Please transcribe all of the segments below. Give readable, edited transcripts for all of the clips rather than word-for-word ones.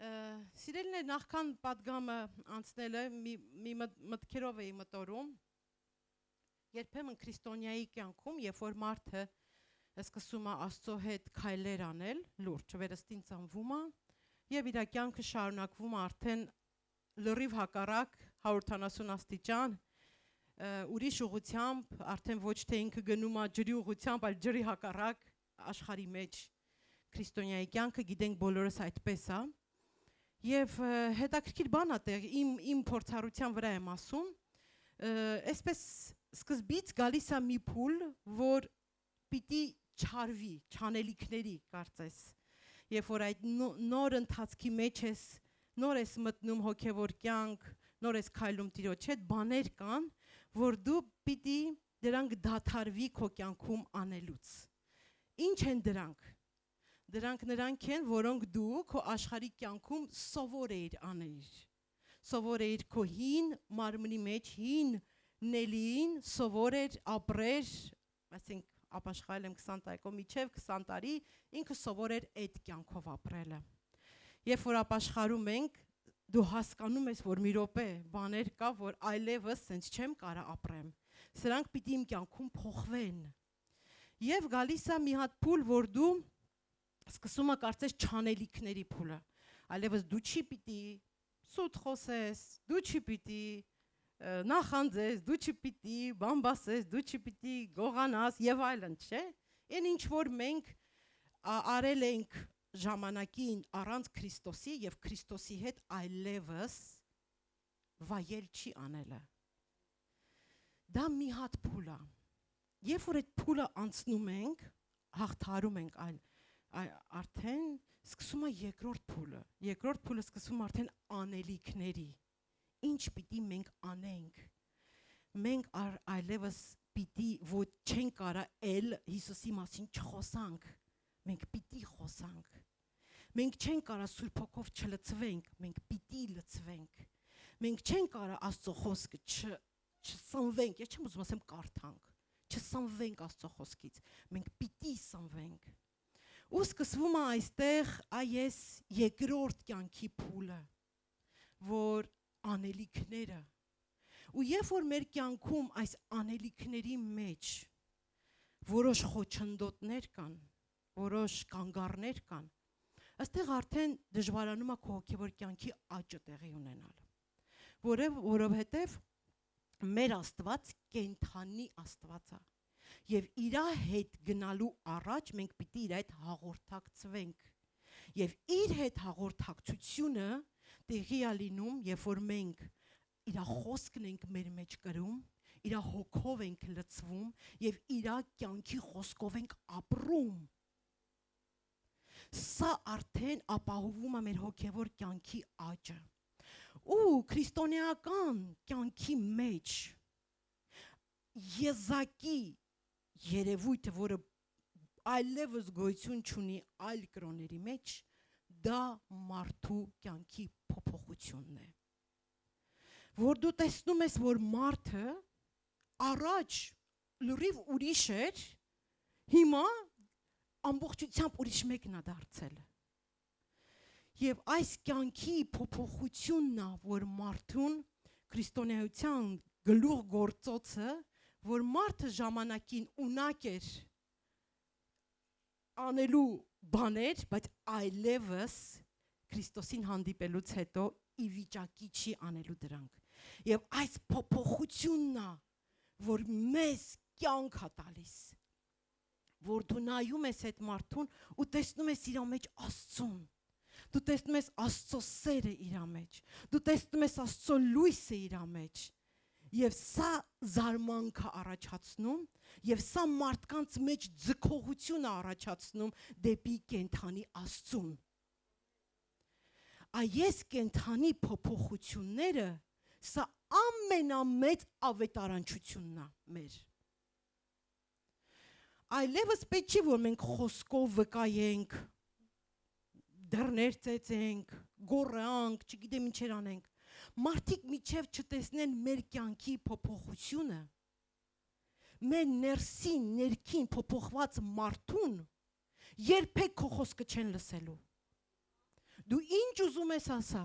Սիրելին է նախքան պատգամը անցնելը մի մտքերով էի մտորում, երբեմն քրիստոնյայի կյանքում, երբ որ մարդը սկսում է Աստծո հետ քայլեր անել, լուրջ վերստին ծնվում է եւ իր կյանքը շարունակվում է արդեն լրիվ հակառակ 170 աստիճան ուրիշ ուղությամբ, արդեն ոչ թե ինքը գնում է ջրի ուղությամբ, այլ ջրի հակառակ աշխարհի մեջ քրիստոնյայի կյանքը գիտենք բոլորս այդպես է։ Եվ հետաքրքիր բան է տեղ իմ փորձառության վրա եմ ասում, այսպես սկզբից գալիս է մի փուլ, որ պիտի չարվի, չանելիքների կարծես, երբ որ այդ նոր ընթացքի մեջ ես, նոր ես մտնում հոգևոր կյանք, նոր ես քայլում Տիրոջ հետ, բաներ կան, որ դու պիտի դրանք դադարվի քո կյանքում անելուց։ Ինչ են դրանք։ Դրանք են, որոնք դու քո աշխարհի կյանքում սովոր էիր անել։ Սովոր էիր քո հին մարմնի մեջ, հին նելիին, սովոր էր ապրեր, ասենք ապաշխարել եմ 20 տարեկով միջև 20 տարի, ինքը սովոր էր այդ կյանքով ապրելը։ Երբ որ ապաշխարում ենք, դու հասկանում ես, որ մի րոպե բաներ կա, որ այլևս սենց չեմ կարա ապրեմ։ Սրանք պիտի իմ կյանքում փոխվեն։ Եվ գալիս է մի հատ փուլ, որ դու սկսում ա կարծես չանելիքների փուլը, այլևս դու չի պիտի սուտ խոսես, դու չի պիտի նախանձես, դու չի պիտի բամբասես, դու չի պիտի գողանաս եւ այլն, չէ՞։ Այն ինչ որ մենք արել ենք ժամանակին առանց Քրիստոսի եւ Քրիստոսի հետ այլևս վայել չի անելը։ Դա մի հատ փուլ է։ Երբ որ այդ փուլը անցնում ենք, հաղթարում ենք արդեն սկսում է երկրորդ փուլը։ Երկրորդ փուլը սկսում արդեն անելիքների։ Ինչ պիտի մենք անենք։ Մենք այլևս պիտի ոչ չենք կարա էլ Հիսուսի մասին չխոսանք։ Մենք պիտի խոսանք։ Մենք չենք կարա Սուրբ Հոգով չլցվենք, մենք պիտի լցվենք։ Մենք չենք կարա Աստծո խոսքը չսնվենք, ես չեմ ուզում ասեմ կարդանք, չսնվենք Աստծո խոսքից։ Մենք պիտի սնվենք։ Ու սկսվում է այստեղ այս երկրորդ կյանքի փուլը, որ անելիքները, ու երբ որ մեր կյանքում այս անելիքների մեջ որոշ խոչընդոտներ կան, որոշ կանգառներ կան, այստեղ արդեն դժվարանում է քո հոգևոր կյանքի աճը տեղի ունենալ, որովհետև մեր Աստված կենդանի Աստված է, եւ իր հետ գնալու առաջ մենք պիտի իր հետ հաղորդակցվենք, եւ իր հետ հաղորդակցությունը տեղի է լինում, երբ որ մենք իր խոսքն ենք մեր մեջ կրում, իր հոգով ենք լցվում եւ իր կյանքի խոսքով ենք ապրում։ Սա արդեն ապահովում է մեր հոգևոր կյանքի աճը։ Ու քրիստոնեական կյանքի մեջ եզակի երևույթը, որը այլևս գոյություն չունի այլ կրոնների մեջ, դա մարդու կյանքի փոփոխությունն է։ Որ դու տեսնում ես, որ մարդը առաջ լրիվ ուրիշ էր, հիմա ամբողջությամբ ուրիշ մեկն է դարձել։ Եվ այս կյանքի փոփոխությունն է, որ մարդուն քրիստոնեության գլուխ գործոցը, որ մարդը ժամանակին ունակ էր անելու բաներ, բայց այլևս Քրիստոսին հանդիպելուց հետո ի վիճակի չի անելու դրանք։ Եվ այս փոփոխությունն է, որ մեզ կյանք է տալիս, որ դու նայում ես այդ մարդուն ու տեսնում ես իր մեջ Աստծուն, դու տեսնում ես Աստծո սերը իր մեջ, դու տեսնում ես Աստծո լույսը իր մեջ, եւ սա զարմանք է առաջացնում, եւ սա մարդկանց մեջ ձգողություն է առաջացնում դեպի կենդանի Աստծուն։ Այս կենդանի փոփոխությունները սա ամենամեծ ավետարանչությունն է մեր։ Այլևս պետք չի, որ մենք խոսքով վկայենք, դռներ ծեծենք, գոռանք, չգիտեմ ինչեր անենք։ Մարդիկ միջև չտեսնեն մեր կյանքի փոփոխությունը, մեր ներքին փոփոխված մարդուն երբեք քո խոսքը չեն լսելու։ Դու ինչ ուզում ես ասա։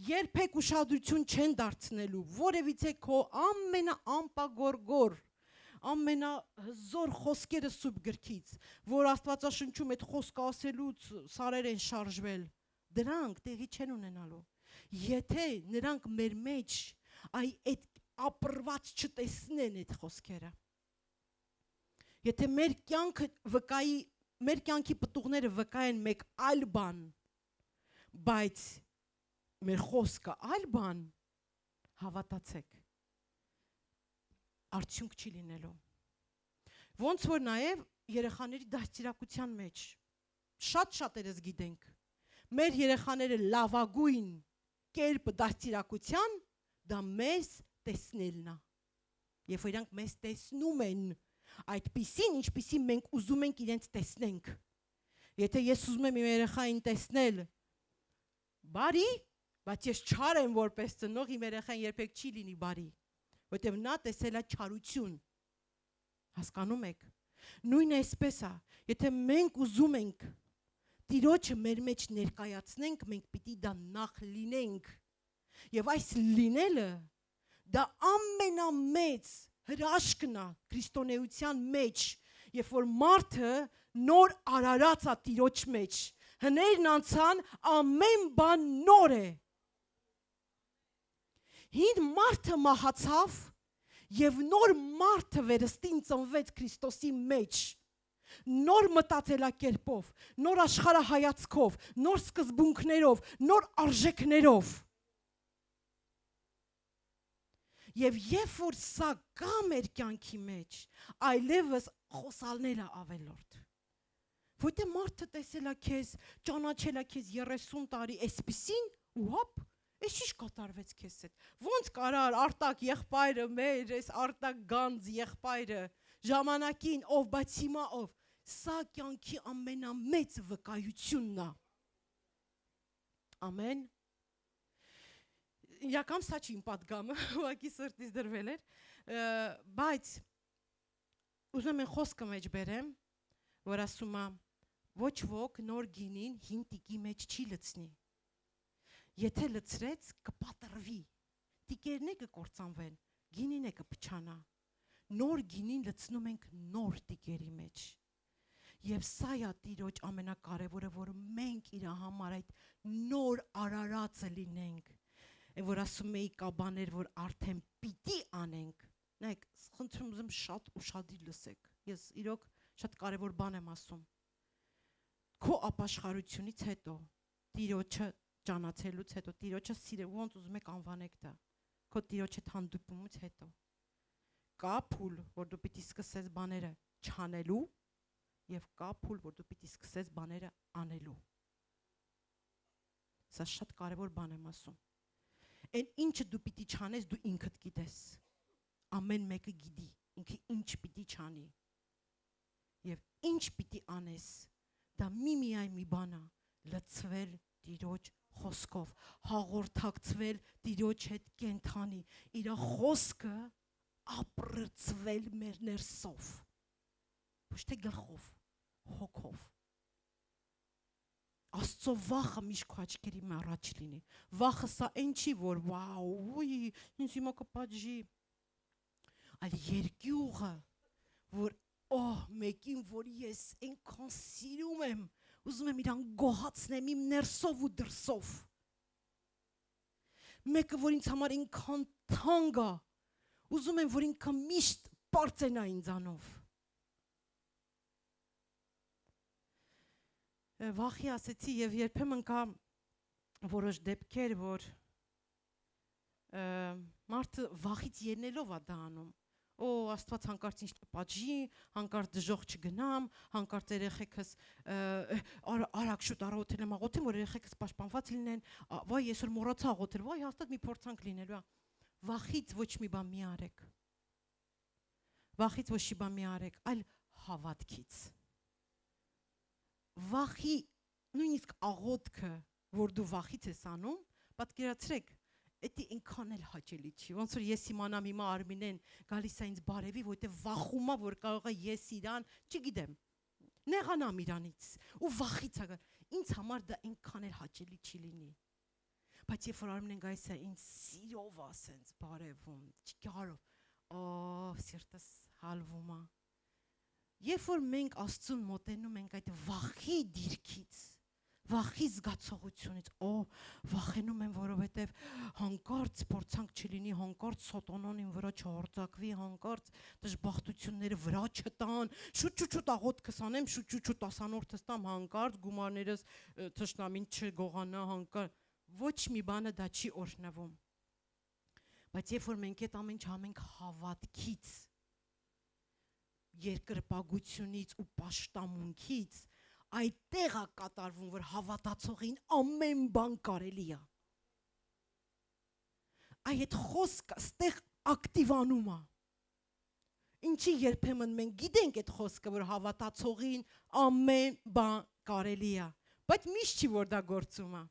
Երբեք ուշադրություն չեն դարձնելու որևիցե քո ամենաանպագորգոր ամենահզոր խոսքերը սուրբ գրքից, որ Աստվածաշնչում այդ խոսքը ասելուց սարեր են շարժվել, դրանք տեղի չեն ունենալու։ Եթե նրանք մեր մեջ այդ ապրված չտեսնեն այդ խոսքերը։ Եթե մեր կյանքի պտուղները վկայեն մեկ այլ բան, բայց մեր խոսքը այլ բան, հավատացեք, արդյունք չի լինելու։ Ոնց որ նաև երեխաների դաստիարակության մեջ շատ-շատերս գիտենք, մեր երեխաները լավագույն կերպը դաստիարակության դա մեզ տեսնելն է։ Երբ որ իրանք մեզ տեսնում են այդպիսին, ինչպիսին մենք ուզում ենք իրենց տեսնենք։ Եթե ես ուզում եմ իմ երեխային տեսնել բարի, բայց ես չար եմ որպես ծնող, իմ երեխան երբեք չի լինի բարի, որտեղ նա տեսել է չարություն։ Հասկանում եք։ Նույնը այսպես է, եթե մենք ուզում ենք Տիրոջը մեր մեջ ներկայացնենք, մենք պիտի դա նախ լինենք։ Եվ այս լինելը դա ամենամեծ հրաշքն է քրիստոնեության մեջ, երբ որ մարդը նոր արարած է Տիրոջ մեջ, հներն անցան, ամեն բան նոր է։ Հին մարդը մահացավ եւ նոր մարդը վերստին ծնվեց Քրիստոսի մեջ, նոր մտածելակերպով, նոր աշխարհայացքով, նոր սկզբունքներով, նոր արժեքներով։ Եվ երբ որ սա կա մեր կյանքի մեջ, այլևս խոսալնելը ավելորդ։ Որտե մարդը տեսել է քեզ, ճանաչել է քեզ 30 տարի այսպիսին, ու հոպ, այս ինչ կատարվեց քեզ հետ։ Ոնց կարար Արտակ եղբայրը մեր, այս Արտակ Գանձ եղբայրը ժամանակին ով, բայց հիմա ով։ Սա կյանքի ամենամեծ վկայությունն է։ Ամեն։ Իրական սա չի իմ պատգամը, ուղղակի սրտից դրվել էր, բայց ուզում եմ խոսքը մեջ բերեմ, որ ասում է ոչ ոք նոր գինին հին տիկի մեջ չի լցնի։ Եթե լցրեց կպատրվի, տիկերն է կկործանվեն, գինին է կփչանա։ Նոր գինին լցնում ենք նոր տիկերի մեջ։ Եվ սա է Տիրոջ ամենակարևորը, որ մենք իր համար այդ նոր արարածը լինենք։ Որ ասում էի կա բաներ, որ արդեն պիտի անենք։ Նայեք, խնդրում եմ շատ ուշադիր լսեք։ Ես իրոք շատ կարևոր բան եմ ասում։ Քո ապաշխարությունից հետո, Տիրոջը ճանաչելուց հետո, Տիրոջը սիրել, ոնց ուզում եք անվանեք դա։ Քո Տիրոջ հետ հանդիպումից հետո կա փուլ, որ դու պիտի սկսես բաները չանելու եւ կա փուլ, որ դու պիտի սկսես բաները անելու։ Սա շատ կարևոր բան եմ ասում։ Այն ինչը դու պիտի չանես, դու ինքդ գիտես։ Ամեն մեկը գիտի, ինքը ինչ պիտի չանի։ Եվ ինչ պիտի անես, դա միայն մի բան է, լցվել Տիրոջ խոսքով, հաղորդակցվել Տիրոջ հետ կենթանի, իր խոսքը ապրծվել մեր ներսով, ոչ թե գլխով, հոգով։ Աստծո վախը միշտ քո աչքերի առաջ լինի։ Վախը սա այն չի, որ վաու, ինձ հիմա կպատժի։ Այլ երկյուղը, որ մեկին, որ ես այնքան սիրում եմ, ուզում եմ իրան գոհացնեմ իմ ներսով ու դրսով։ Մեկը, որ ինձ համար այնքան թանկ է, ուզում եմ, որ ինքը միշտ պարծենա ինձանով։ Վախի ասեցի եւ երբեմն կա որոշ դեպքեր, որ մարդը վախից ելնելով է դա անում։ Աստված հանկարծ ինձ կպատժի, հանկարծ դժոխք չգնամ, հանկարծ երեխեքս արագ շուտ առավոտել եմ աղոթեմ, որ երեխեքս պաշտպանված լինեն, վայ այսօր մոռացա աղոթել, վայ հաստատ մի փորձանք լինելու է։ Վախից ոչ մի բան մի արեք։ Վախից ոչ մի բան մի արեք, այլ հավատքից։ Վախի նույնիսկ աղոթքը, որ դու վախից ես անում, պատկերացրեք, դա այնքան էլ հաճելի չի։ Ոնց որ ես իմանամ հիմա Արմինեն գալիս է ինձ բարևի, որտեղ վախում է, որ կարող է ես իրան, չգիտեմ, նեղանամ իրանից ու վախից է գալ։ ինձ համար դա ինքան էլ հաճելի չի լինի։ Բայց երբ որ Արմենեն գայս է ինձ սիրով ասենց բարևում, չկարով, սիրտս հալվում է։ Երբ որ մենք Աստծուն մոտենում ենք այդ վախի դիրքից, վախի զգացողությունից, վախենում եմ, որովհետև հանկարծ փորձանք չլինի, հանկարծ սոտոնան իմ վրա չհարձակվի, հանկարծ դժբախտությունները վրա չտան, շուտ աղոթքս անեմ, շուտ 10-րդս տամ, հանկարծ գումարներս թշնամին չգողանա, հանկարծ ոչ մի բանը դա չի օրհնվում։ Բայց երբ որ մենք այդ ամեն ինչ անենք հավատքից, երկրպագությունից ու պաշտամունքից, այդտեղ է կատարվում, որ հավատացողին ամեն բան կարելի է։ Այդ խոսքը ստեղ ակտիվանում է։ Ինչի երբեմն մենք գիտենք այդ խոսքը, որ հավատացողին ամեն բան կարելի է, բայց միշտ չի որ դա գործում է։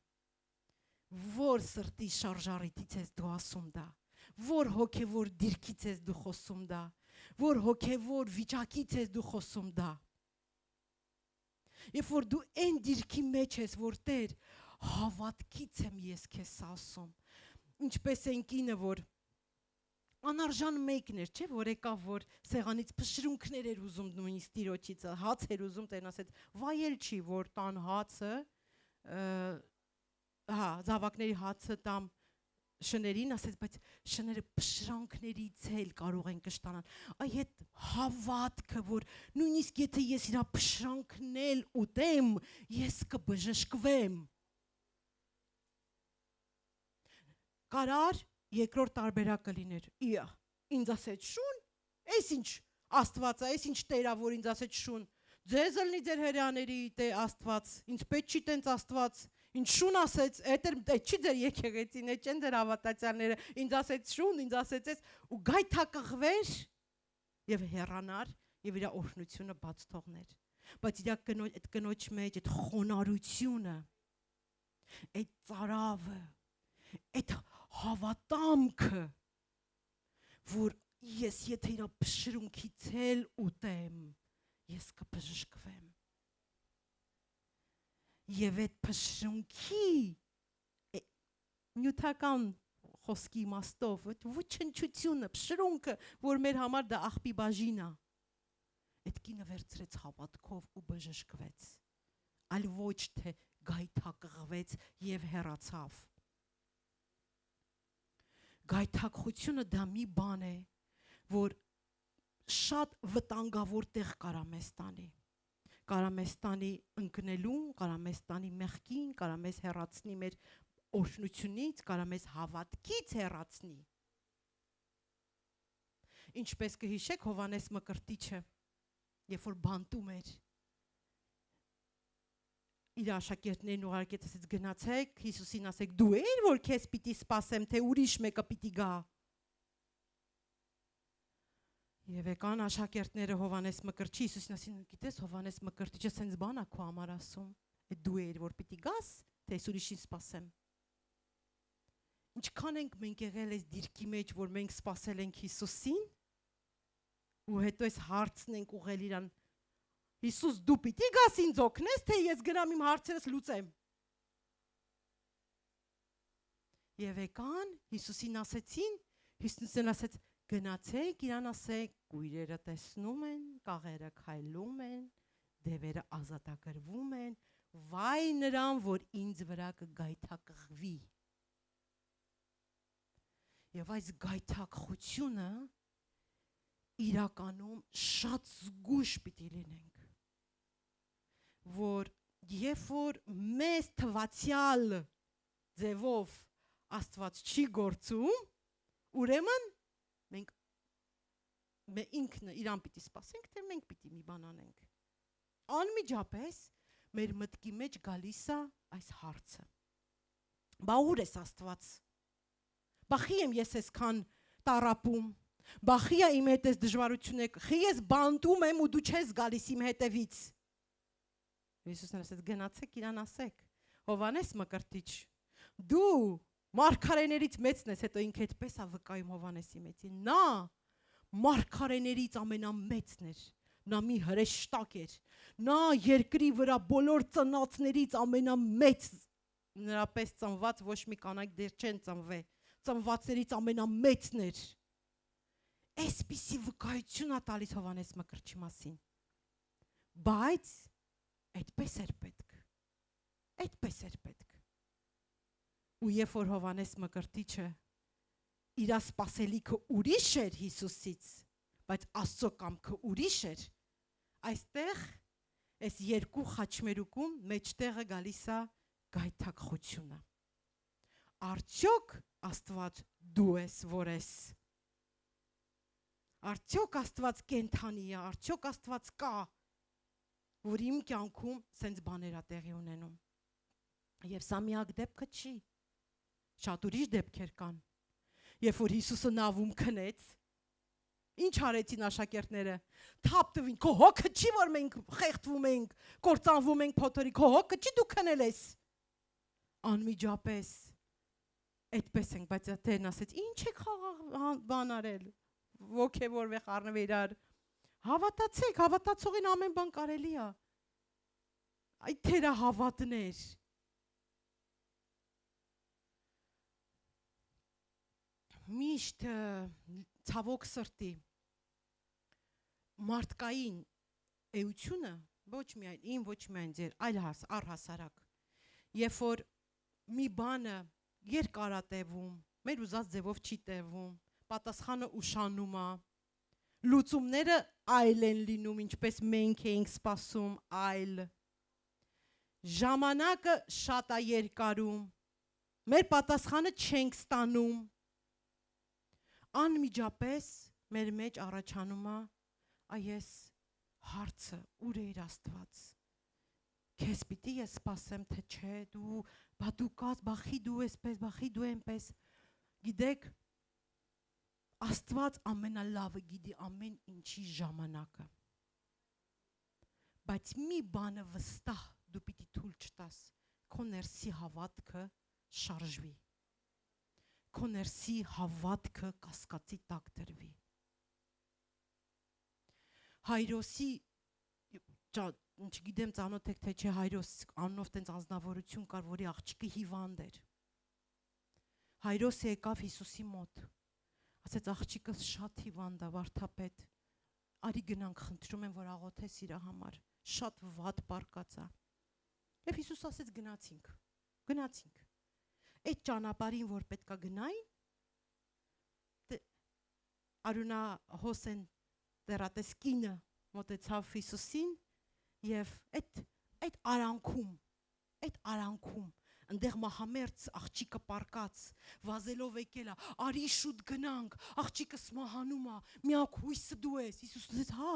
Որ սրտի շարժառիթից ես դու ասում դա, որ հոգևոր դիրքից ես դու խոսում դա, որ հոգևոր վիճակից ես դու խոսում դա։ Երբ որ դու այն դիրքի մեջ ես, որ Տեր, հավատքից եմ ես քեզ ասում, ինչպես այն կինը, որ անարժան մեկն էր, չէ, որ եկավ, որ սեղանից փշրունքներ էր ուզում նույնիսկ տիրոջից, հաց էր ուզում, Տերն ասեց, վայել չի, որ տան հացը, զավակների հացը տամ շներին, ասեց, բայց շները փշրանքներից էլ կարող են կշտանալ։ Այդ հավատքը, որ նույնիսկ եթե ես իրա փշրանքն էլ ուտեմ, ես կբժշկվեմ։ Կարար երկրորդ տարբերակը լիներ։ Ինձ ասեց շուն, այս ինչ Աստված է, այս ինչ Տերա, որ ինձ ասեց շուն։ Ձեզ ելնի ձեր հրեաների Աստված, ինձ պետք չի տենց Աստված։ Ինչ շուն ասեց, այդ չի ձեր եկեղեցին, այդ չեն ձեր հավատացյալները, ինձ ասեց շուն, ինձ ասեց այս, ու գայթակղվեր եւ հեռանար եւ իր օրհնությունը բաց թողներ։ Բայց իր այդ կնոջ մեջ այդ խոնարհությունը, այդ ծարավը, այդ հավատամքը, որ ես եթե իր փշրունքից էլ ուտեմ, ես կբժշկվեմ։ Եվ այդ փշրունքի նյութական խոսքի իմաստով, այդ ոչնչությունը, փշրունքը, որ մեր համար դա աղբի բաժին է, այդ կինը վերցրեց հավատքով ու բժշկվեց, այլ ոչ թե գայթակղվեց եւ հեռացավ։ Գայթակղությունը դա մի բան է, որ շատ վտանգավոր տեղ կարա մեզ տանի։ Կարա մեզ տանի ընկնելուն, կարա մեզ տանի մեղքին, կարա մեզ հեռացնի մեր օրհնությունից, կարա մեզ հավատքից հեռացնի։ Ինչպես կհիշեք Հովհաննես Մկրտիչը, երբ որ բանտում էր, իր աշակերտներին ուղարկեց, ասեց գնացեք, Հիսուսին ասեք դու էր, որ քեզ պիտի սպասեմ, թե ուրիշ մեկը պիտի գա։ Եվ եկան աշակերտները Հովհաննես Մկրտչի, Հիսուսին ասին, գիտես Հովհաննես Մկրտիչը սենց բան է քո համար ասում, այդ դու էր, որ պիտի գաս, թե ուրիշին սպասեմ։ Ինչքան ենք մենք եղել այս դիրքի մեջ, որ մենք սպասել ենք Հիսուսին, ու հետո այս հարցն ենք ուղղել իրան, Հիսուս դու պիտի գաս ինձ օգնես, թե ես գնամ իմ հարցերս լուծեմ։ Եվ եկան, Հիսուսին ասեցին, Հիսուսին ասեց, գնացեք, իրան ասեք, կույրերը տեսնում են, կաղերը քայլում են, դևերը ազատագրվում են, վայ նրան, որ ինձ վրա կգայթակղվի։ Եվ այս գայթակղությունը իրականում շատ զգույշ պիտի լինենք, որ երբ որ մեզ թվացյալ ձևով Աստված չի գործում, ուրեմն մենք ինքնը իրան պիտի սպասենք, թե մենք պիտի մի բան անենք։ Անմիջապես մեր մտքի մեջ գալիս է այս հարցը։ Բա ուր ես Աստված։ Բախի եմ ես այսքան տարապում, բախի է իմ հետ այս դժվարությունը, խի ես բանտում եմ ու դու չես գալիս իմ հետևից։ Հիսուսն ասեց գնացեք իրան ասեք, Հովհաննես Մկրտիչ, դու մարգարեներից մեծն ես, հետո ինքը այդպես է վկայում Հովհաննեսի մեծին, նա մարգարեներից ամենամեծն էր, Նա մի հրեշտակ էր։ Նա երկրի վրա բոլոր ծնածներից ամենամեծ, նրա պես ծնված ոչ մի կանայք դեռ չեն ծնվել, ծնվածներից ամենամեծն էր։ Այսպիսի վկայություն է տալիս Հովհաննես Մկրտչի մասին։ Բայց այդպես էր պետք։ Այդպես էր պետք։ Ու երբ որ Հովհաննես Մկրտիչը իր սպասելիքը ուրիշ էր Հիսուսից, բայց Աստծո կամքը ուրիշ էր, այստեղ այս երկու խաչմերուկում մեջտեղը գալիս է գայթակղությունը։ Արդյոք Աստված դու ես, որ ես։ Արդյոք Աստված կենթանի է, արդյոք Աստված կա, որ իմ կյանքում սենց բաներ է տեղի ունենում։ Եվ սա միակ դեպքը չի։ Շատ ուրիշ դեպքեր կան։ Երբ որ Հիսուսը նավում քնեց, ինչ արեցին աշակերտները։ Թափ տվին, քո հոգը չի, որ մենք խեղդվում ենք, կործանվում ենք փոթորի, քո հոգը չի, դու քնել ես։ Անմիջապես այդպես ենք, բայց Տերն ասեց, ինչ եք բան արել, ոգևորվեք առնվի իրար։ Հավատացեք, հավատացողին ամեն բան կարելի է։ Այդ թերա հավատներ։ Միշտ ցավոք սրտի մարդկային էությունը ոչ միայն իմ, ոչ միայն ձեր, այլ առհասարակ, երբ որ մի բանը երկար է տևում, մեր ուզած ձևով չի տևում, պատասխանը ուշանում է, լուծումները այլ են լինում, ինչպես մենք էինք սպասում, այլ ժամանակը շատ է երկարում, մեր պատասխանը չենք ստանում, անմիջապես մեր մեջ առաջանում է, այս հարցը ուր է իր Աստված։ Քեզ պիտի ես սպասեմ, թե չէ, դու կաս, բախի դու էսպես, բախի դու այնպես։ Գիտեք, Աստված ամենալավը գիտի ամեն ինչի ժամանակը։ Բայց մի բանը վստահ դու պիտի թույլ չտաս, քո ներսի հավատքը շարժվի։ Քո ներսի հավատքը կասկածի տակ դրվի։ Հայրոսի, չգիտեմ ծանոթ եք թե չէ, Հայրոս անունով տենց անձնավորություն կար, որի աղջիկը հիվանդ էր։ Հայրոսը եկավ Հիսուսի մոտ, ասեց աղջիկս շատ հիվանդ է, վարդապետ, արի գնանք, խնդրում եմ, որ աղոթես իր համար, շատ վատ պարկած է։ Եվ Հիսուս ասեց գնացինք։ Այդ ճանապարհին, որ պետքա գնային, Արունա Հոսեն դերատեսկինը մոտեցավ Հիսուսին եւ այդ արանքում ընդեղ մահամերձ աղջիկը պարկած վազելով եկել է, արի շուտ գնանք, աղջիկս մահանում է, միակ հույսը դու ես։ Հիսուսն ասեց, հա,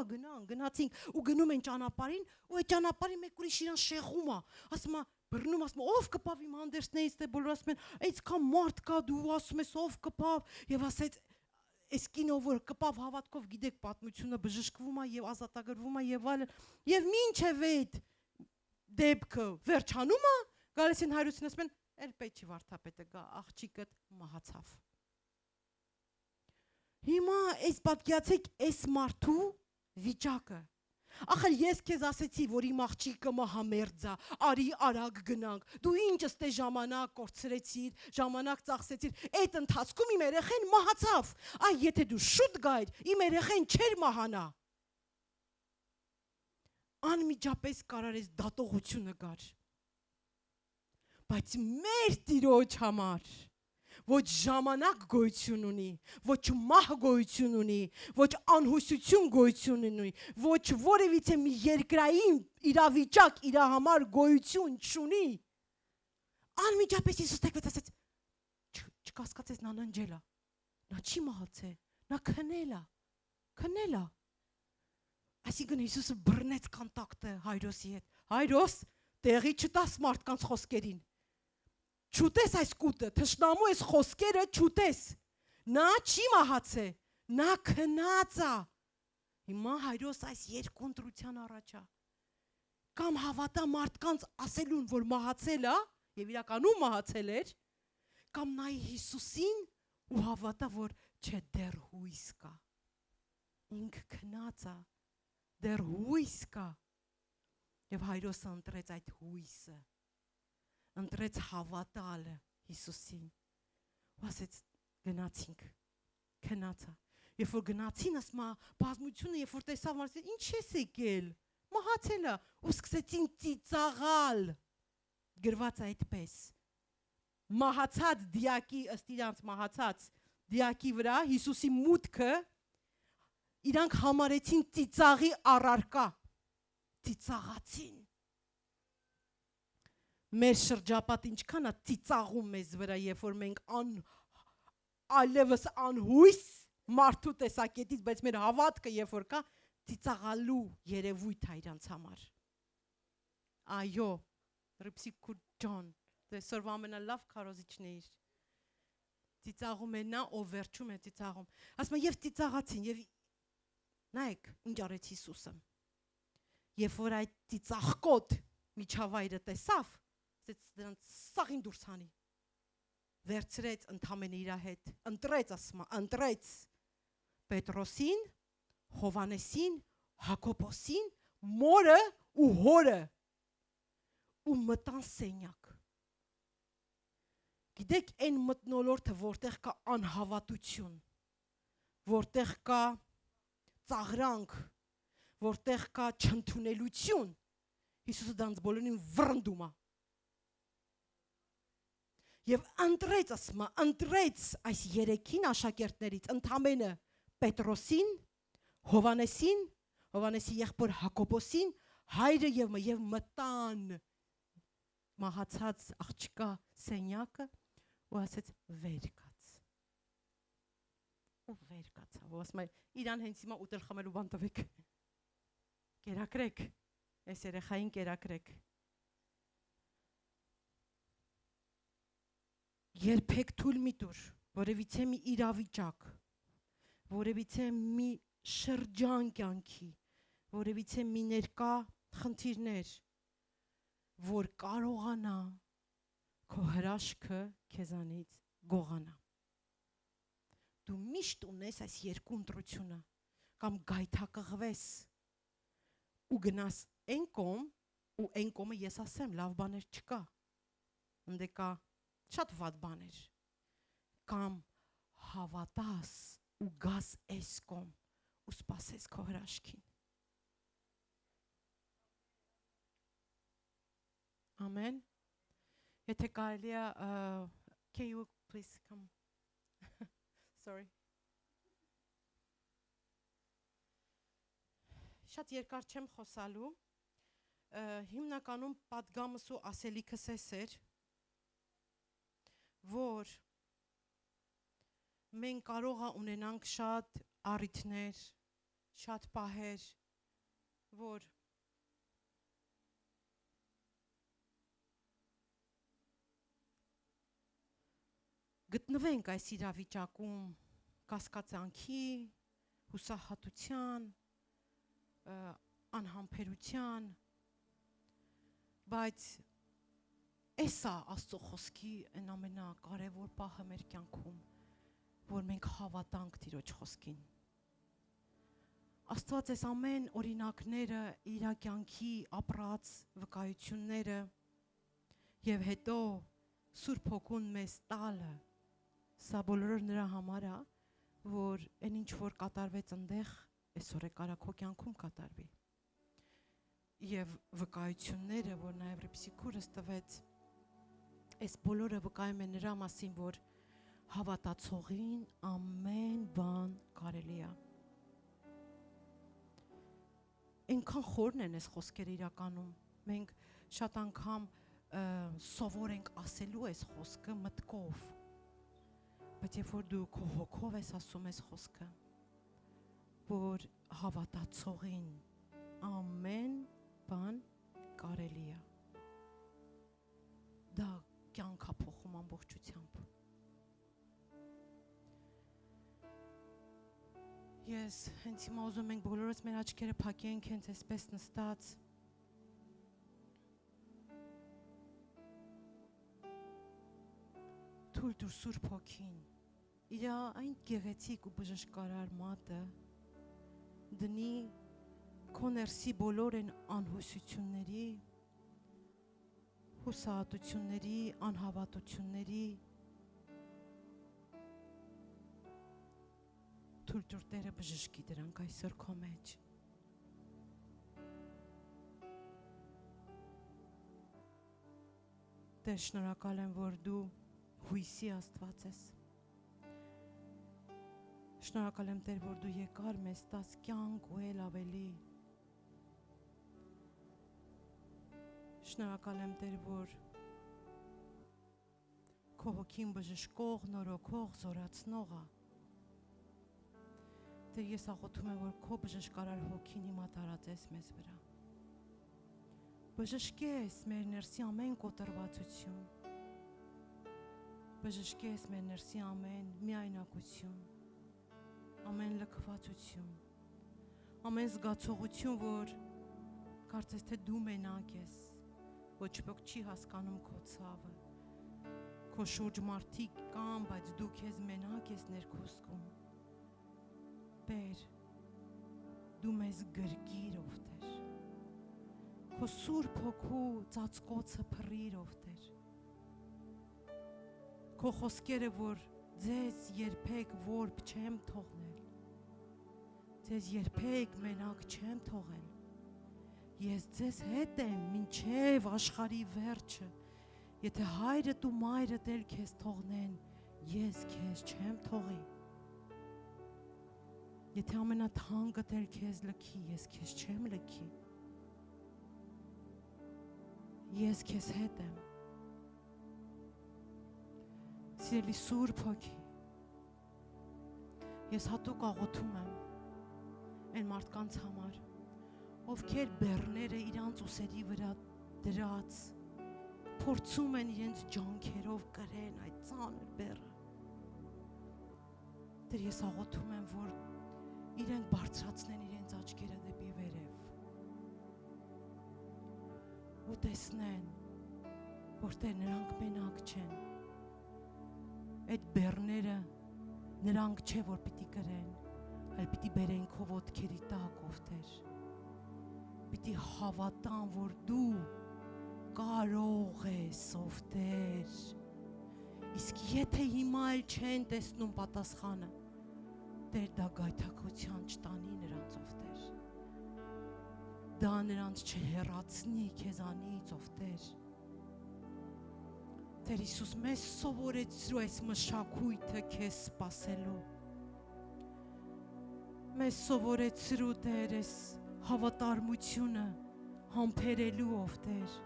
գնացինք ու գնում են ճանապարհին, ու այդ ճանապարհին մեկ ուրիշ իրան շեղում է, ասում է, բռնում, ասում է, ով կպավ իմ հանդերձներից, թե բոլորը ասում են, այսքան մարդ կա, դու ասում ես ով կպավ, եւ ասեց այս կինը որ կպավ հավատքով, գիտեք, պատմությունը բժշկվում է եւ ազատագրվում է եւ այլն, եւ մինչեւ այդ դեպքը վերջանում է, գալիս են հայրուսին ասում են, «Էլ պետք չի վարդապետը գա, աղջիկդ մահացավ»։ Հիմա այս պատկերացեք այս մարդու վիճակը։ Ախր ես քեզ ասեցի, որ իմ աղջիկը մահամերձ է, արի արագ գնանք, դու ինչ ստե ժամանակ կորցրեցիր, ժամանակ ծախսեցիր, այդ ընթացքում իմ երեխեն մահացավ, այ եթե դու շուտ գայր, իմ երեխեն չէր մահանա։ Անմիջապես կարար ես դատողությունը գար, բայց մեր Տիրոջ համար ոչ ժամանակ գոյություն ունի, ոչ մահ գոյություն ունի, ոչ անհուսություն գոյություն ունի, ոչ որևիցե մի երկրային իրավիճակ իր համար գոյություն չունի։ Անմիջապես Հիսուս թեքվեց ասեց, չկասկածես, նա ննջել է, նա չի մահացել, նա քնել է։ Այսինքն Հիսուսը բռնեց կոնտակտը Հայրոսի հետ։ Հայրոս, տեղի չտաս մարդկանց խոսքերին։ Չուտես այս կուտը, թշնամու այս խոսքերը չուտես, նա չի մահացել, նա քնած է։ Հիմա Հայրոս այս երկու ընտրության առաջ է։ Կամ հավատա մարդկանց ասելուն, որ մահացել է, եւ իրականում մահացել էր, կամ նայի Հիսուսին ու հավատա, որ չէ, դեռ հույս կա։ Ինքը քնած է, դեռ հույս կա։ Եվ Հայրոսը ընտրեց այդ հույսը, ընտրեց հավատալը Հիսուսին։ Ու ասեց գնացինք, քնացա։ Երբ որ գնացին, ասма բազմությունը, երբ որ տեսավ մարդը, ինչ ես եկել, մահացել է, ու սկսեցին ծիծաղալ, գրված այդպես։ Մահացած դիակի, ըստ իրանց մահացած դիակի վրա Հիսուսի մուտքը իրանք համարեցին ծիծաղի առարկա, ծիծաղացին։ Մեր շրջապատ ինչքան է ծիծաղում մեզ վրա, երբ որ մենք այլևս անհույս մարդու տեսակետից, բայց մեր հավատքը երբ որ կա, ծիծաղալու երևույթ է իրանց համար։ Այո, Ռիփսիկ Ջոն, այսօրվա ամենալավ քարոզիչն է իր։ Ծիծաղում է նա, ով վերջում է ծիծաղում։ Ասում է, եւ ծիծաղացին, եւ նայեք, ինչ արեց Հիսուսը։ Երբ որ այդ ծիծաղկոտ միջավայրը տեսավ, ասեց դրանց սաղին դուրս հանի։ Վերցրեց ընդամենը իր հետ, ընտրեց, ասում է, ընտրեց Պետրոսին, Հովանեսին, Հակոբոսին, մորը ու հորը ու մտան սենյակ։ Գիտեք, այն մտնոլորտը, որտեղ կա անհավատություն, որտեղ կա ծաղրանք, որտեղ կա չընդունելություն, Հիսուսը դրանց բոլորին վռնդում է։ Եվ ընտրեց, ասում է, ընտրեց այս երեքին աշակերտներից ընդամենը Պետրոսին, Հովանեսին, Հովանեսի եղբոր Հակոբոսին, հայրը եւ մտան մահացած աղջկա սենյակը ու ասեց վեր կաց։ Ու վեր կացավ, ու ասում է, իրան հենց հիմա ուտել խմելու բան տվեք։ Կերակրեք, այս երեխային կերակրեք։ Երբեք թույլ մի տուր, որևիցե մի իրավիճակ, որևիցե մի շրջան կյանքի, որևիցե մի ներկա խնդիրներ, որ կարողանա քո հրաշքը քեզանից գողանա։ Դու միշտ ունես այս երկու ընտրությունը, կամ գայթակղվես ու գնաս այն կողմ, ու այն կողմը ես ասեմ, լավ բաներ չկա, ընդ կա շատ վատ բաներ, կամ հավատաս ու գաս այս կողմ ու սպասես քո հրաշքին։ Amen. Եթե կարելի է, can you please come? Sorry. Շատ երկար չեմ խոսալու, հիմնականում պատգամս ու ասելիքս էր, որ մենք կարող ունենանք շատ առիթներ, շատ պահեր, որ գտնվենք այս իրավիճակում կասկածանքի, հուսահատության, անհամբերության, բայց էսա Աստծո խոսքի այն ամենակարևոր պահը մեր կյանքում, որ մենք հավատանք Տիրոջ խոսքին։ Աստված այս ամեն օրինակները, իր կյանքի ապրած վկայությունները եւ հետո Սուրբ Հոգուն մեզ տալը, սա բոլորը նրա համար է, որ այն ինչ որ կատարվեց այնտեղ, այսօր է կարա քո կյանքում կատարվի։ Եվ վկայությունները, որ նաեւ Ռիփսիկուրս տվեց, այս բոլորը վկայում են նրա մասին, որ հավատացողին ամեն բան կարելի է։ Այնքան խորն են այս խոսքերը իրականում, մենք շատ անգամ սովոր ենք ասելու այս խոսքը մտքով, բայց երբ որ դու քո հոգով ես ասում այս խոսքը, որ հավատացողին ամեն բան կարելի է, դա կյանք է փոխում ամբողջությամբ։ Ես հենց հիմա ուզում ենք բոլորս մեր աչքերը փակենք հենց այսպես նստած, թույլ տուր Սուրբ Հոգին, իր այն գեղեցիկ ու բժշկարար մատը դնի քո ներսի բոլոր են անհուսությունների, հուսահատությունների, անհավատությունների թույլ տուր Տերը բժշկի դրանք այսօր քո մեջ։ Տեր, շնորհակալ եմ, որ դու հույսի Աստված ես։ Շնորհակալ եմ, Տեր, որ դու եկար մեզ տաս կյանք ու էլ ավելի։ Շնորհակալ եմ, Տեր, որ քո հոգին բժշկող, նորոգող, զորացնող է։ Տեր, ես աղոթում եմ, որ քո բժշկարար հոգին հիմա տարածես մեզ վրա։ Բժշկես մեր ներսի ամեն կոտրվածություն։ Բժշկես մեր ներսի ամեն միայնակություն, ամեն լքվածություն, ամեն զգացողություն, որ կարծես թե դու մենակ ես, ոչ ոք չի հասկանում քո ցավը, քո շուրջ մարդիկ կան, բայց դու քեզ մենակ ես ներքուսկում։ Տեր, դու մեզ գրկիր, ով Տեր, քո սուրբ հոգու ծածկոցը փռիր, ով Տեր, քո խոսքերը, որ ձեզ երբեք որբ չեմ թողնել, ձեզ երբեք մենակ չեմ թողել, ես ձեզ հետ եմ մինչև աշխարհի վերջը, եթե հայրդ ու մայրդ էլ քեզ թողնեն, ես քեզ չեմ թողի, եթե ամենաթանկդ էլ քեզ լքի, ես քեզ չեմ լքի, ես քեզ հետ եմ, սիրելի Սուրբ Հոգի, ես հատուկ աղոթում եմ այն մարդկանց համար, ովքեր բեռները իրանց ուսերի վրա դրած, փորձում են իրենց ջանքերով կրեն այդ ծանր բեռը։ Տեր, ես աղոթում եմ, որ իրենք բարձրացնեն իրենց աչքերը դեպի վերև ու տեսնեն, որ Տեր, նրանք մենակ չեն, այդ բեռները նրանք չէ, որ պիտի կրեն, այլ պիտի բերեն քո ոտքերի տակ, ով Տեր, պիտի հավատան, որ դու կարող ես, ով Տեր, իսկ եթե հիմա էլ չեն տեսնում պատասխանը, Տեր, դա գայթակղության չտանի նրանց, ով Տեր, դա նրանց չհեռացնի քեզանից, ով Տեր, Տեր Հիսուս, մեզ սովորեցրու այս մշակույթը քեզ սպասելու, մեզ սովորեցրու, Տեր, այս հավատարմությունը համբերելու, ով Տեր,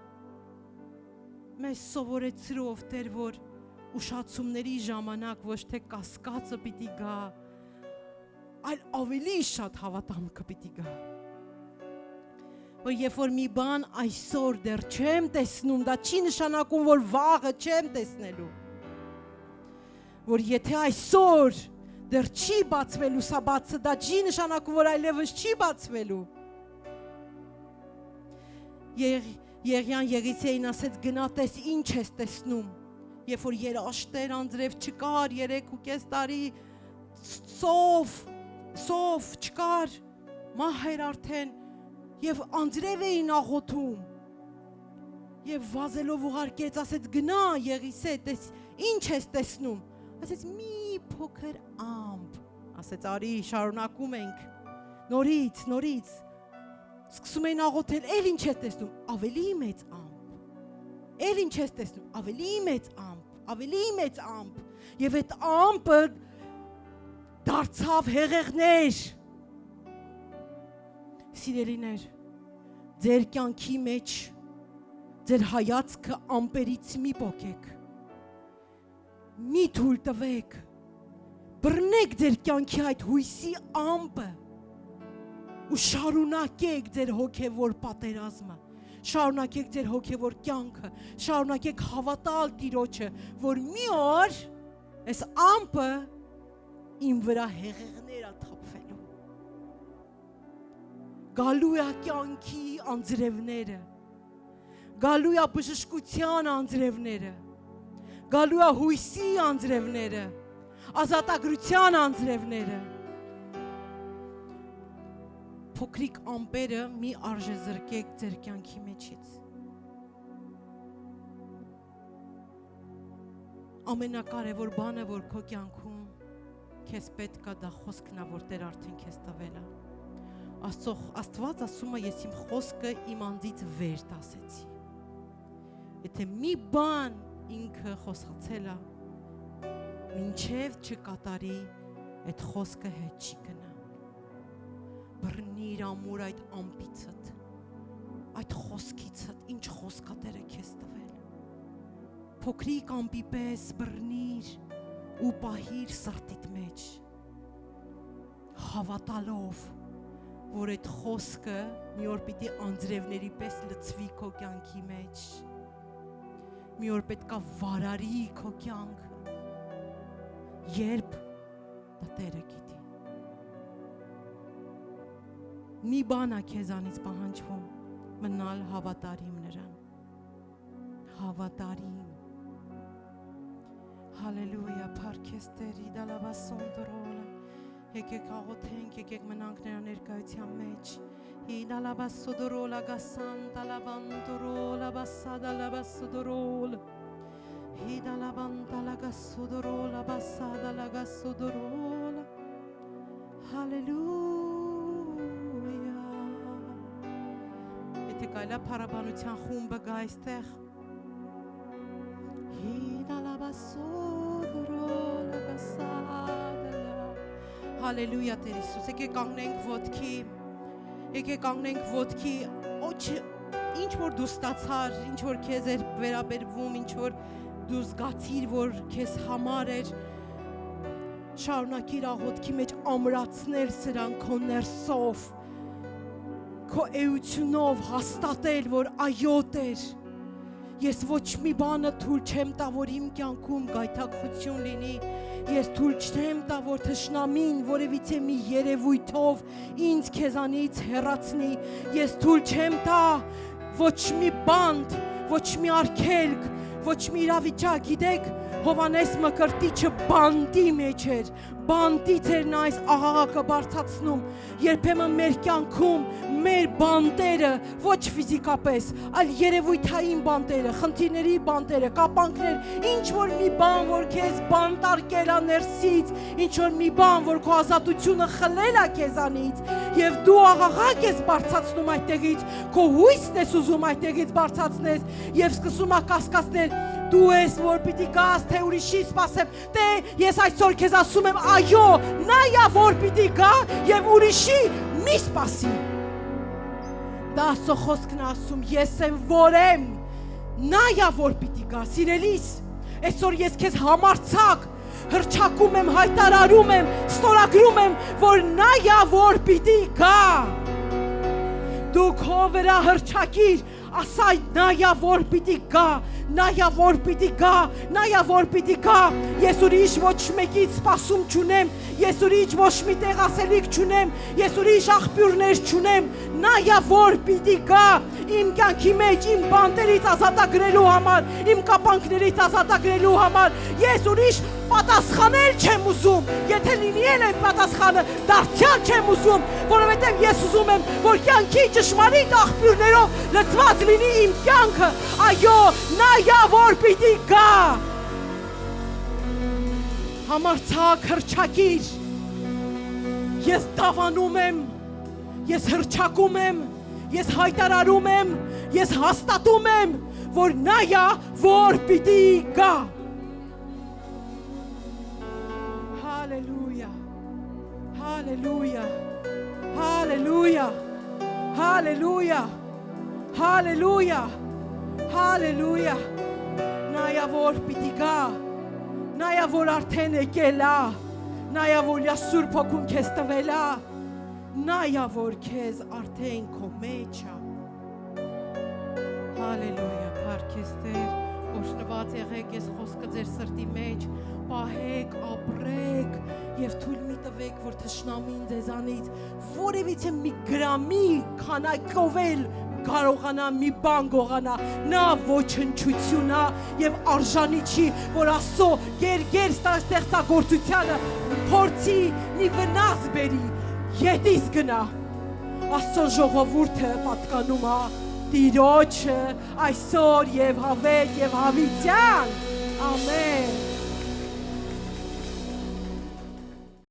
մեզ սովորեցրու, ով Տեր, որ ուշացումների ժամանակ ոչ թե կասկածը պիտի գա, այլ ավելի շատ հավատամքը պիտի գա, որ երբ որ մի բան այսօր դեռ չեմ տեսնում, դա չի նշանակում, որ վաղը չեմ տեսնելու, որ եթե այսօր դեռ չի բացվելու սա բացը, դա չի նշանակում, որ այլևս չի բացվելու։ Եղիան Եղիսեին ասեց, գնա տես, ինչ ես տեսնում, երբ որ երաշտեր անձրև չկար, 3.5 տարի սով չկար, մահ էր արդեն, և անձրև էին աղոթում, և վազելով ուղարկեց, ասեց, գնա Եղիսե, տես, ինչ ես տեսնում, ասեց, մի փոքր ամպ, ասեց, արի, շարունակում ենք, նորից, սկսում էին աղոթել, էլ ինչ ես տեսնում, ավելի մեծ ամպ, էլ ինչ ես տեսնում, ավելի մեծ ամպ, և այդ ամպը դարձավ հեղեղներ, սիրելիներ, ձեր կյանքի մեջ, ձեր հայացքը ամպերից մի պոկեք, մի թույլ տվեք, բռնեք ձեր կյանքի այդ հույսի ամպը ու շարունակեք ձեր հոգևոր պատերազմը, շարունակեք ձեր հոգևոր կյանքը, շարունակեք հավատալ Տիրոջը, որ մի օր այս ամպը իմ վրա հեղեղներ է թափվելու, գալու է կյանքի անձրևները, գալու է բժշկության անձրևները, գալու է հույսի անձրևները, ազատագրության անձրևները, փոքրիկ ամպերը մի արժե զրկեք ձեր կյանքի մեջից։ Ամենակարևոր բանը, որ քո կյանքում քեզ պետք է դա խոսքն է, որ Տեր արդեն քեզ տվել է։ Աստված ասում է, ես իմ խոսքը իմ անձից վեր տասեցի։ Եթե մի բան ինքը խոսացել է, մինչև չկատարի, այդ խոսքը հետ չի գնա։ Բռնիր ամուր այդ ամպիցդ, այդ խոսքիցդ, ինչ խոսք է Տերը քեզ տվել։ Փոքրիկ ամպի պես բռնիր ու պահիր սրտիդ մեջ, հավատալով, որ այդ խոսքը մի օր պիտի անձրևների պես լցվի քո կյանքի մեջ, մի օր պետք է վարարի քո կյանքը, երբ դա Տերը գիտի։ Մի բան է քեզանից պահանջվում, մնալ հավատարիմ նրան, հավատարիմ։ Հալելույա, փառքես Տեր, իդալաբասոն դրոլը, եկեք աղոթենք, եկեք մնանք նրա ներկայության մեջ, իդալաբասո դրոլը գասան, դալաբան դրոլը, բասա դալաբասո դրոլը, իդալաբան դալագասո դրոլը, բասա դալագասո դրոլը, հալելույա։ Եթե կայլա փառաբանության խումբը գա այստեղ, Հալելույա Տեր Հիսուս, եկեք կանգնենք ոտքի, եկեք կանգնենք ոտքի, ինչ որ դու ստացար, ինչ որ քեզ էր վերաբերվում, ինչ որ դու զգացիր, որ քեզ համար էր, շարունակիր աղոթքի մեջ ամրացնել սրան քո ներսով, քո էությունով հաստատել, որ այո Տեր, ես ոչ մի բանը թույլ չեմ տա, որ իմ կյանքում գայթակղություն լինի, ես թույլ չեմ տա, որ թշնամին որևիցե մի երևույթով ինձ քեզանից հեռացնի, ես թույլ չեմ տա, ոչ մի բանտ, ոչ մի արգելք, ոչ մի իրավիճակ, գիտեք, Հովանես Մկրտիչը բանտի մեջ էր, բանտից էր նա այս աղաղակը բարձրացնում, երբեմն մեր կյանքում մեր բանտերը ոչ ֆիզիկապես, այլ երևույթային բանտերը, խնդիրների բանտերը, կապանքներ, ինչ որ մի բան, որ քեզ բանտարկել է ներսից, ինչ որ մի բան, որ քո ազատությունը խլել է քեզանից, եւ դու աղաղակ ես բարձրացնում այդտեղից, քո հույսն ես ուզում այդտեղից բարձրացնես եւ սկսում ա կասկածներ, դու ես որ պիտի գաս, թե ուրիշի սպասեմ, թե ես այսօր քեզ ասում եմ, այո, նայա որ պիտի գա եւ ուրիշի մի սպասի։ Դա Աստծո խոսքն ասում, ես եմ որ եմ, նայա որ պիտի գա, սիրելիս, այսօր ես քեզ համարձակ հռչակում եմ, հայտարարում եմ, ստորագրում եմ, որ նայա որ պիտի գա։ Դու քո վրա հռչակիր, ասա նայա որ պիտի գա, նայա որ պիտի գա, նայա որ պիտի գա, ես ուրիշ ոչ մեկից սպասում չունեմ, ես ուրիշ ոչ մի տեղ ասելիք չունեմ, ես ուրիշ աղբյուրներ չունեմ, նայա որ պիտի գա, իմ կյանքի մեջ, իմ բանտերից ազատագրելու համար, իմ կապանքներից ազատագրելու համար, ես ուրիշ պատասխանել չեմ ուզում, եթե լինի էլ այն պատասխանը, դարձյալ չեմ ուզում, որովհետև ես ուզում եմ, որ կյանքի ճշմարիտ աղբյուրներով լցված լինի իմ կյանքը, այո, նայա որ պիտի գա, համարձակ հռչակիր, ես դավանում եմ, ես հռչակում եմ, ես հայտարարում եմ, ես հաստատում եմ, որ նայա որ պիտի գա։ Hallelujah, hallelujah, hallelujah, hallelujah, hallelujah, hallelujah. Նայա որ պիտի գա, նայա որ արդեն եկել է, նայա որ Սուրբ Հոգուն քեզ տվել է, նայա որ քեզ արդեն քո մեջ է։ Hallelujah, փառքես Տեր, օրհնված եղեք, ես խոսքը ձեր սրտի մեջ, պահեք, ապրեք եւ թույլ մի տվեք, որ թշնամին ձեզանից որևիցե մի գրամի քանակով էլ կարողանա մի բան գողանա, նա ոչնչություն է եւ արժանի չի, որ Աստծո գեր ստեղծագործությանը փորձի մի վնաս բերի, ետից գնա, Աստծո ժողովուրդը պատկանում է Տիրոջը այսօր եւ հավետ եւ հավիտյան։ Ամեն